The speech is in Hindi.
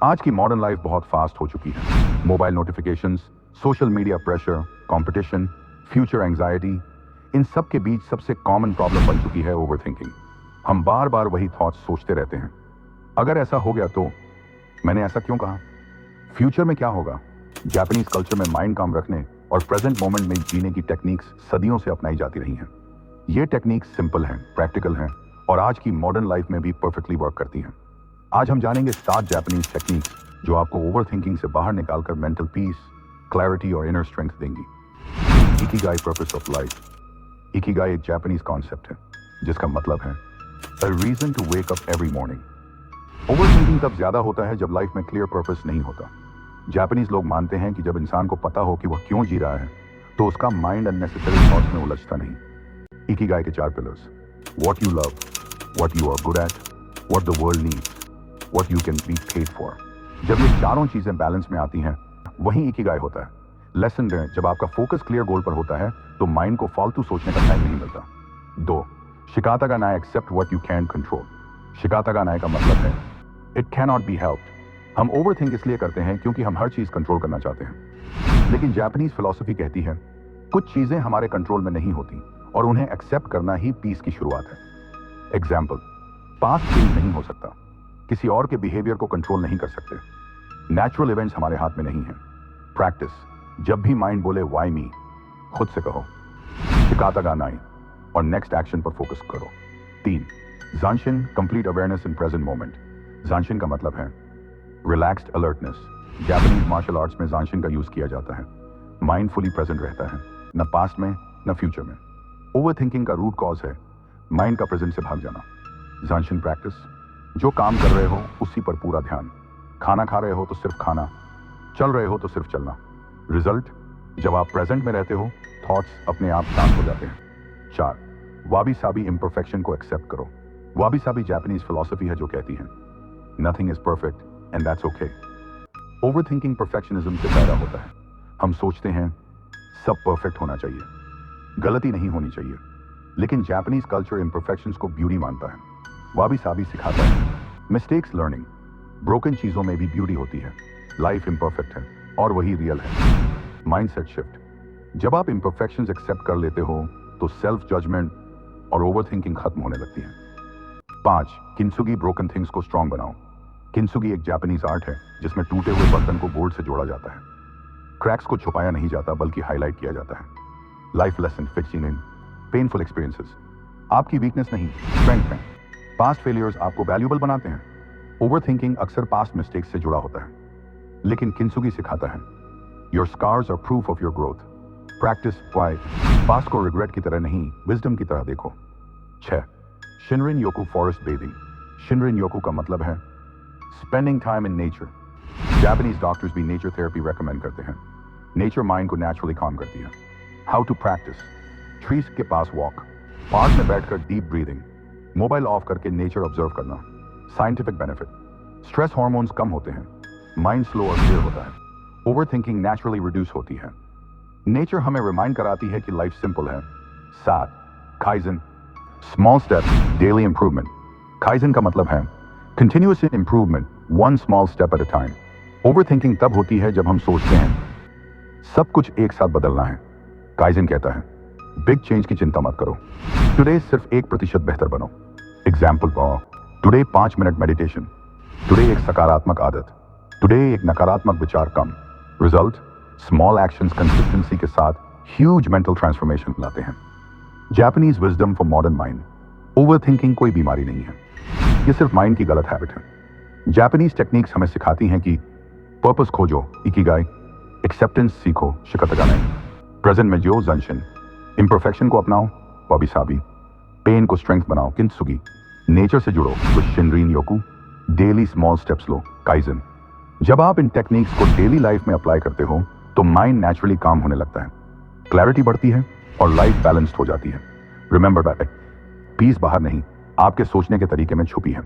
आज की मॉडर्न लाइफ बहुत फास्ट हो चुकी है। Mobile notifications, social media pressure, competition, future anxiety, इन सब के बीच सबसे कॉमन प्रॉब्लम बन चुकी है ओवरथिंकिंग। हम बार बार वही थॉट्स सोचते रहते हैं। अगर ऐसा हो गया तो, मैंने ऐसा क्यों कहा, फ्यूचर में क्या होगा। जापानीज कल्चर में माइंड काम रखने और प्रेजेंट मोमेंट में जीने की टेक्निक्स सदियों से अपनाई जाती रही हैं। ये टेक्निक्स सिंपल हैं, प्रैक्टिकल हैं और आज की मॉडर्न लाइफ में भी परफेक्टली वर्क करती हैं। आज हम जानेंगे 7 जापानीज टेक्निक्स जो आपको ओवरथिंकिंग से बाहर निकालकर मेंटल पीस, क्लैरिटी और इनर स्ट्रेंथ देंगी। Ikigai, purpose of life. Ikigai एक जापानीज कॉन्सेप्ट है जिसका मतलब है a reason to wake up every morning. Overthinking तब ज्यादा होता है जब लाइफ में क्लियर पर्पस नहीं होता। जापानीज लोग मानते हैं कि जब इंसान को पता हो कि वह क्यों जी रहा है तो उसका माइंड अननेसेसरी थॉट्स में उलझता नहीं। इकिगाई के 4 pillars: what you love, what you are good at, what the world needs, what you can be paid for. जब ये चारों चीजें बैलेंस में आती हैं वहीं इकिगाई होता है। लेसन लें, जब आपका फोकस क्लियर गोल पर होता है तो माइंड को फालतू सोचने का टाइम नहीं मिलता। 2. Shikata ga nai, accept what you can control. Shikata ga nai का मतलब है it can not be helped. हम ओवरथिंक इसलिए करते हैं क्योंकि हम हर चीज कंट्रोल करना चाहते हैं, लेकिन जापानीज फिलॉसफी कहती है कुछ चीजें हमारे कंट्रोल में नहीं होती और उन्हें एक्सेप्ट करना ही पीस की शुरुआत है। एग्जाम्पल, पास्ट चेंज नहीं हो सकता, किसी और के बिहेवियर को कंट्रोल नहीं कर सकते, नेचुरल इवेंट्स हमारे हाथ में नहीं है। प्रैक्टिस, जब भी माइंड बोले व्हाई मी, खुद से कहो शिकाता गा नाई और नेक्स्ट एक्शन पर फोकस करो। 3. Zanshin, complete awareness in present moment. Zanshin का मतलब है relaxed alertness. Japanese martial arts में ज़ानशिन का यूज किया जाता है। माइंड फुली प्रेजेंट रहता है, न पास्ट में न फ्यूचर में। ओवरथिंकिंग का रूट कॉज है माइंड का प्रेजेंट से भाग जाना। ज़ानशिन प्रैक्टिस, जो काम कर रहे हो उसी पर पूरा ध्यान। खाना खा रहे हो तो सिर्फ खाना, चल रहे हो तो सिर्फ चलना। रिजल्ट, जब आप प्रेजेंट में रहते हो थॉट्स अपने आप शांत हो जाते हैं। 4. वाबी साबी, इम्परफेक्शन को एक्सेप्ट करो। वाबी साबी जापानीज फिलॉसफी है जो कहती है nothing is perfect and that's okay. Overthinking perfectionism से पैदा होता है। हम सोचते हैं सब परफेक्ट होना चाहिए, गलती नहीं होनी चाहिए, लेकिन जापानीज कल्चर इम्परफेक्शंस को ब्यूटी मानता है। वाबी साबी सिखाता है मिस्टेक्स लर्निंग, ब्रोकन चीजों में भी ब्यूटी होती है। लाइफ इम्परफेक्ट है और वही रियल है। माइंडसेट शिफ्ट, जब आप इम्परफेक्शंस एक्सेप्ट कर लेते हो तो सेल्फ जजमेंट और ओवरथिंकिंग खत्म होने लगती है। 5. किंसुगी, ब्रोकन थिंग्स को स्ट्रांग बनाओ। किंसुगी एक जापानीज आर्ट है जिसमें टूटे हुए बर्तन को बोर्ड से जोड़ा जाता है। क्रैक्स को छुपाया नहीं जाता बल्कि हाईलाइट किया जाता है। लाइफ लेसन, फिक्सिंग इन पेनफुल एक्सपीरियंसेस आपकी वीकनेस नहीं, स्ट्रेंथ है। पास्ट फेलियर्स आपको वैल्यूएबल बनाते हैं। ओवरथिंकिंग अक्सर पास्ट मिस्टेक्स से जुड़ा होता है, लेकिन किंसुगी सिखाता है your scars are proof of your growth. Practice why, past को रिग्रेट की तरह नहीं, विजडम की तरह देखो। 6. Shinrin yoku, forest bathing. Shinrin yoku का मतलब है spending time in nature. Japanese doctors भी नेचर थेरेपी रेकमेंड करते हैं। नेचर माइंड को नेचुरली काम करती है। हाउ टू प्रैक्टिस, ट्रीज के पास वॉक, पार्क में बैठकर डीप ब्रीदिंग, मोबाइल ऑफ करके नेचर ऑब्जर्व करना। साइंटिफिक बेनिफिट, स्ट्रेस हार्मोन्स कम होते हैं, माइंड स्लो और क्लियर होता है, ओवरथिंकिंग नेचुरली रिड्यूस होती है। नेचर हमें रिमाइंड कराती है कि लाइफ सिंपल है। 7. Kaizen, small step daily improvement. Kaizen का मतलब है continuous improvement, one small step at a time. Overthinking तब होती है जब हम सोचते हैं सब कुछ एक साथ बदलना है। काइजन कहता है बिग चेंज की चिंता मत करो, टुडे सिर्फ 1% बेहतर बनो। Example, today 5 minute meditation, today एक सकारात्मक आदत, टुडे एक नकारात्मक विचार कम। रिजल्ट, स्मॉल एक्शंस कंसिस्टेंसी के साथ ह्यूज मेंटल ट्रांसफॉर्मेशन लाते हैं। Japanese wisdom for modern mind, overthinking कोई बीमारी नहीं है, ये सिर्फ माइंड की गलत हैबिट है। जापानीज टेक्निक्स हमें सिखाती हैं कि पर्पस खोजो, इकिगाई, एक्सेप्टेंस सीखो, शिकाता गा नाई, प्रेजेंट में जियो, ज़ानशिन, इम्परफेक्शन को अपनाओ, वाबी साबी, पेन को स्ट्रेंथ बनाओ, किंसुगी, नेचर से जुड़ो, तो शिनरिन योकू, डेली स्मॉल स्टेप्स लो, काइजन। जब आप इन टेक्निक्स को डेली लाइफ में अप्लाई करते हो तो माइंड नेचुरली काम होने लगता है, क्लैरिटी बढ़ती है और लाइफ बैलेंस्ड हो जाती है। रिमेंबर दैट, पीस बाहर नहीं, आपके सोचने के तरीके में छुपी है।